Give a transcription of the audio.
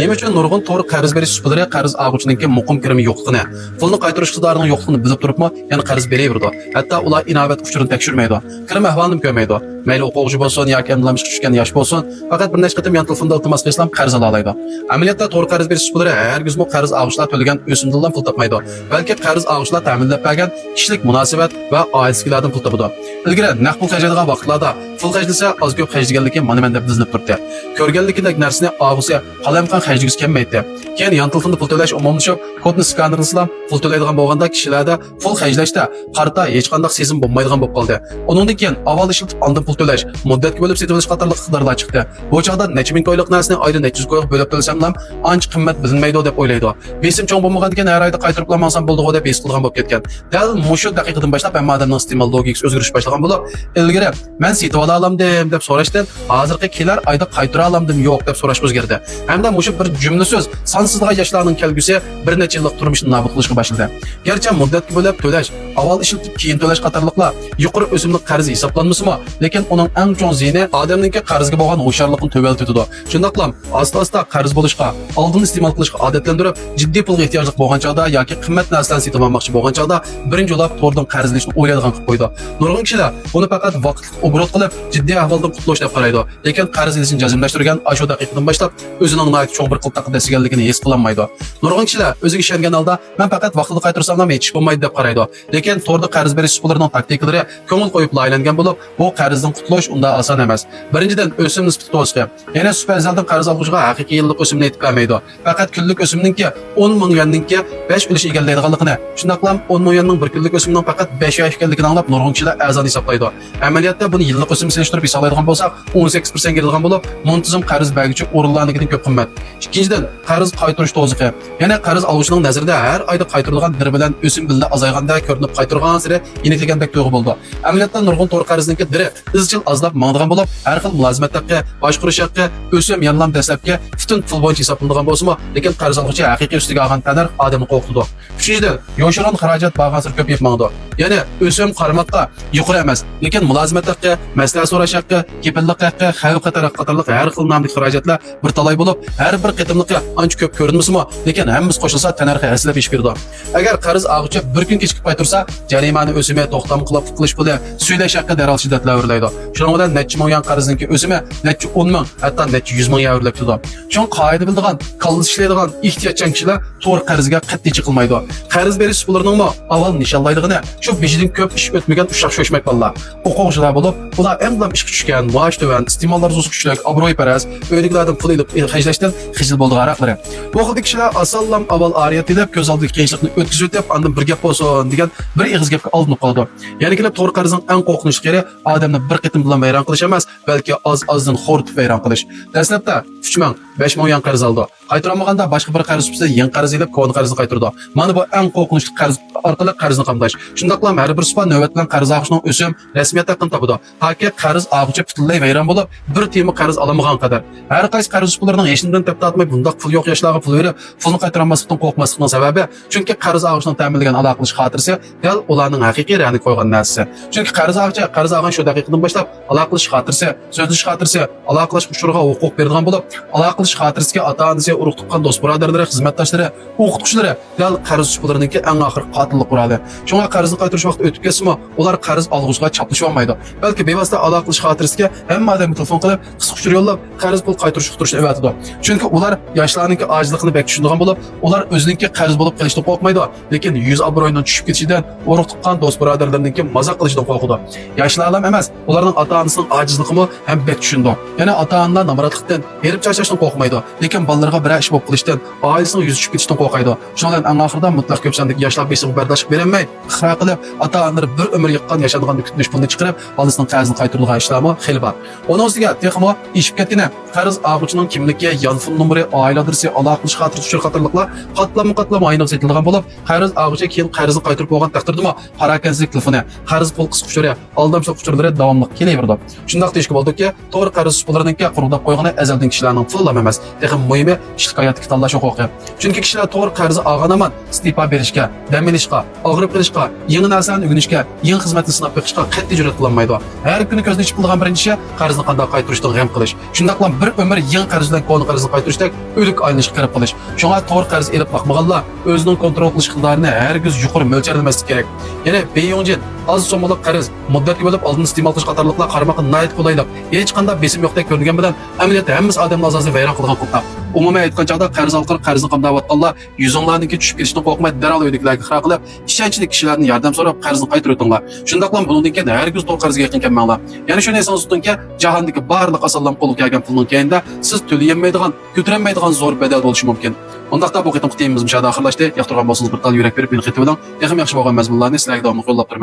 Nima uchun nurg'un to'g'ri qarz berish usullari qarz oluvchininki muqim kirimi yo'qligini, pulni qaytarish iqtidorining yo'qligini bilib turibmi, yana qarz beraveradi. Hatto ular inobat uchurini tekshirmaydi. Kirim ahvolini ko'rmaydi. Mayli o'quvchi bo'lsin yoki emlanishga tushgan yosh bo'lsin, faqat bir necha qatim yon telefonda iltimos qilsam qarz ola oladi. Amaliyotda to'g'ri qarz berish usullari hargizmi qarz oluvchilar to'lagan o'simdan pul topmaydi, balki qarz oluvchilar ta'minlab bergan kishilik munosabat va oilasilardan pul topadi. Ilgari naqd pul xarjlaydigan vaqtlarda pul xarjlasa oz ko'p xarjlaganligi mana menda bilinib turibdi. Ko'rganlikdek narsani og'usi qalamqon xarjlagisi kelmaydi. Keyin yon telefonda pul to'lash umumlashib, kodni skanerlasam pul to'laydigan bo'lganda kishilarda pul xarjlashda qarta hech qanday sezim bo'lmaydigan bo'lib qoldi. Undan keyin avval ishlatib ondan pul to'lash, muddatga bo'lib setib olish qatorliq iqtidorlar chiqdi. Bu chog'da necha ming ko'yliq narsani oyda necha yuz ko'yliq bo'lib to'lasam ham ancha qimmat bilinmaydi deb o'ylaydi. Besim cho'ng bo'lmagan ekan har oyda qaytarib olmasam bo'ldi deb his qilgan bo'lib ketgan. Dal mushu daqiqadan boshlab hamma odamning iste'mol logikasi o'zgarish boshlagan bo'lib, ilgari men setib ola olamdim deb so'rashdan hozirgi kelar oyda qaytara olamdim yo'q deb so'rash o'zgardi. Hamda mushu bir jumla so'z sonsizliq yoshlarning kelgusi bir necha yillik turmushni nobud qilishga boshladi. Garchi muddatga bo'lib to'lash, avval ishlatib keyin to'lash qatorliqlar yuqori o'simlik qarz hisoblanmasimi, lekin uning eng chong ziyni odamning qarzga bo'lgan hushyorlikni to'valtitadi. Shundaqlam asta-asta qarz bo'lishga, oldin iste'mol qilishga odatlantirib, jiddiy pulga ehtiyojli bo'lgan chog'da yoki qimmat narsalarni sotib olmoqchi bo'lgan chog'da birinchi yo'lab to'g'ridan qarzlashni o'ylaydigan qilib qo'ydi. Nurg'un kishilar buni faqat vaqtli obrot qilib, jiddiy ahvoldan qutulush deb qaraydi. Lekin qarz olishni jazmlashtirgan shu daqiqadan boshlab o'zining noyat cho'ng bir qiltaq desiganligini his qilolmaydi. Nurg'un kishilar o'ziga ishongan holda men faqat vaqtida qaytarsam ham hech bo'lmaydi deb qaraydi. Lekin to'g'ri qarz berish usullarining taktikalari ko'ngil qo'yib laylangan bo'lib, bu qarzdan qutulish unda oson emas. Birinchidan o'sim nisbati to'g'ri. Yana superzaldan qarz oluvchiga haqiqiy yillik o'simni aytib bermaydi. Faqat kunlik o'simninki 10 ming yuanningki 5 ulush egallaydiganligini, shundaqlam 10 ming yuanning bir kunlik o'simning faqat 5 yosh ekanligini anglab nurg'un kishilar azon hisoblaydi. Amaliyotda buni yillik o'sim solishtirib hisoblaydigan bo'lsak, 18% keladigan bo'lib, muntazam qarz beruvchi o'rinlarnikidan ko'p qimmat. Ikkinchidan, qarz qaytarish to'g'ri. Yana qarz oluvchining nazarida har oyda qaytarilgan bir bilan o'sim billa azayganda ko'rinib qaytargan sari yeniklagandek to'g'ri bo'ldi. Amaliyotda nurg'un to'g'ri qarzniki diri izchil azlab mangdigan bo'lib, har xil mulozimat haqqi, boshqarish haqqi, o'sim yanlam dastlabki butun pul bo'yicha hisoblanadigan bo'lsa-mu, lekin qarz oluvchi haqiqiy ustiga olgan qadar odamni qo'rqitdi. Uchinchidan, yoshiron xarajat bag'asir ko'payib mangdi. Yana o'sim qarmoqqa yuqori emas, lekin mulozimat haqqi, maslahat so'rash haqqi, kepillik haqqi, xavf qatorliq har xil nomli xarajatlar bir talay bo'lib, har bir qitimliqqa ancha ko'p ko'rinmasa-mu, lekin hammasi qo'shilsa tanarxi aslab ish berdi. Agar qarz oluvchi bir kun kechikib qaytarsa, jarimani o'simi to'xtam qilish puli suylash haqqi darhol shiddatlanadi. Shuning bilan necha ming yuan qarzniki o'simi necha 10 ming, hatto necha 100 ming yuan turdi. Chon qoida bildigan, qallis ishlaydigan ehtiyotchan kishilar to'g'ri qarzga qat'iy chiqilmaydi. Qarz berish usullarining avval nishonlaydigini shu beshidan ko'p ish o'tmagan ushaq sho'shmak bolalar. O'quvchilar bo'lib, ular emlam ishga tushgan, maosh to'van, iste'mollar zo'z kuchlik, obro'y-paraz, uydagilardan pul olib xarjlashdan xijil bo'ldi g'araqlari. Bu xil kishilar asallam avval ariyat deb ko'z oldidagi qiyinchilikni o'tkazib o'tib, andan bir gap bo'lsin degan bir ig'iz gapga olinib qoldi. Ya'ni kelib to'g'ri qarzning eng qo'rqinchli yeri odamni bir qitim bilan vayron qilish emas, balki oz-ozdan xo'rtib vayron qilish. Dastlabda 3 ming, 5 ming yuan qarz oldi. Qaytarolmaganda boshqa bir qarz ustiga yangi qarz olib, ko'ni qarzni qaytardi. Mana bu eng qo'rqinchli qarz orqali qarzni qamdash. Shundaqla har bir supa navbat bilan qarz olishning o'sim rasmiyat haqqini topadi. Toki qarz oluvchi butunlay vayron bo'lib, bir tiyimi qarz olamagan qadar. Har qaysi qarz usullarining hechindan tap tortmay bundaq pul yo'q yoshlarga pul berib, pulni qaytarolmaslikdan qo'rqmaslikning sababi, chunki qarz olishning ta'minlagan aloqalish xotirasi dal ularning haqiqiy rani qo'ygan narsasi. Chunki qarz oluvchi qarz olgan shu daqiqadan boshlab aloqalish xotirasi, so'zlash xotirasi, aloqalash uchurga huquq bergan bo'lib, aloqalish xotirasiga ota-onasi, urug' tuqqan do'st birodarlari, xizmatdoshlari, o'qituvchilari dal qarz usullariniki eng oxir qotillik quradi. Shunga qarzni qaytarish vaqti o'tib ketsa-mu, ular qarz olg'uchiga chaplashib olmaydi. Balki bevosita aloqalish xotirasiga hamma odam telefon qilib, qisqa uchuр yo'llab qarz pul qaytarish uqtirishni evatadi. Chunki ular yoshlarning ojizligini bek tushunadigan bo'lib, ular o'zininki qarz bo'lib qolishdan qo'rqmaydi, lekin yuz obro'yining tushib ketishidan, urug' tuqqan do'st birodarlarniki mazoq qilishdan qo'rqadi. Yoshlar ham emas, ularning ota-onasining ojizligini ham bek tushundi. Yana ota-onalar namaratlikdan, berib charchashdan qo'rqmaydi, lekin bolalarga bir ish bo'lib qilishdan, oilasining yuzi tushib ketishdan qo'rqaydi. Shundan eng oxirida mutlaq ko'p sondagi yoshlar besim bardosh berolmay, xira qilib ota-onalar bir umr yiqqan yashagan kutunish pulni chiqarib, bolasining qarzini qaytaradigan ishlarmi xil bor. Onun ustiga texmo ishib ketdina qarz oluvchining kimligi, yonfon nomeri, oila adresi, aloqalish xotirasi uchun qatorliqlar qatlama ayniq setilgan bo'lib, qarz oluvchi keyin qarzni qaytarib bo'lgan taqdirdami, harakatlik telefoni, qarz pul qisqa uchuri, aldamchilik uchurlari davomli davomli kelaverdi. Shundoq deyishga bo'ldiki, to'g'ri qarz supalarningki quruqlab qo'ygani azaldan kishilarning pullam emas, texim muhimi ishlik hayotdagi tanlash huquqi. Chunki kishilar to'g'ri qarz olganaman istifa berishga, dam olishga, og'rib qilishga, yangi narsani o'rganishga, yangi xizmatni sinab o'qishga qat'iy jur'at qilolmaydi. Har kuni ko'zni ichib qilgan birinchi ish qarzni qanday qaytarishdan g'am qilish. Shundaqla bir umr yangi qarzdan qo'lni qarzni qaytarishdek o'lik aylanishga kirib qilish. Shunga to'g'ri qarz elib boqmaganlar o'zining kontrol qilish iqtidorini hargiz yuqori mo'ljallanmaslik kerak. Yana beyonjin az so'mlik qarz muddatga bo'lib oldin iste'mol qilish qatorliqlar qarmoqqa nayt qulaylik. Hech qanday besim yo'qdek ko'ringan bilan amaliyotda hammasi odamning asosiy vayron qilgan qilib. Umuman aytgan chog'da qarz orqali qarzni qamdayotganlar yuzinglarniki tushib ketishdan qo'rqmay darhol uydagilarga xira qilib, ishonchli kishilardan yordam so'rab qarzni qaytarib o'tinglar. Shundaqla bundan keyin hargiz to'g'ri qarzga yaqin kelmanglar. Ya'ni shuni esangiz tutingki, jahondagi barliq asallam qo'lga kelgan pulning keyinda siz to'layolmaydigan, ko'tarolmaydigan zo'r bedel bo'lishi mumkin. Undaqda bu qitimli teyimiz mushada oxirlashdi. Yoqtirgan bo'lsangiz bir tal yurak berib meni qetib o'ting. Yaxshi bo'lgan mazmunlarni sizlarga davomli qo'llab turaman.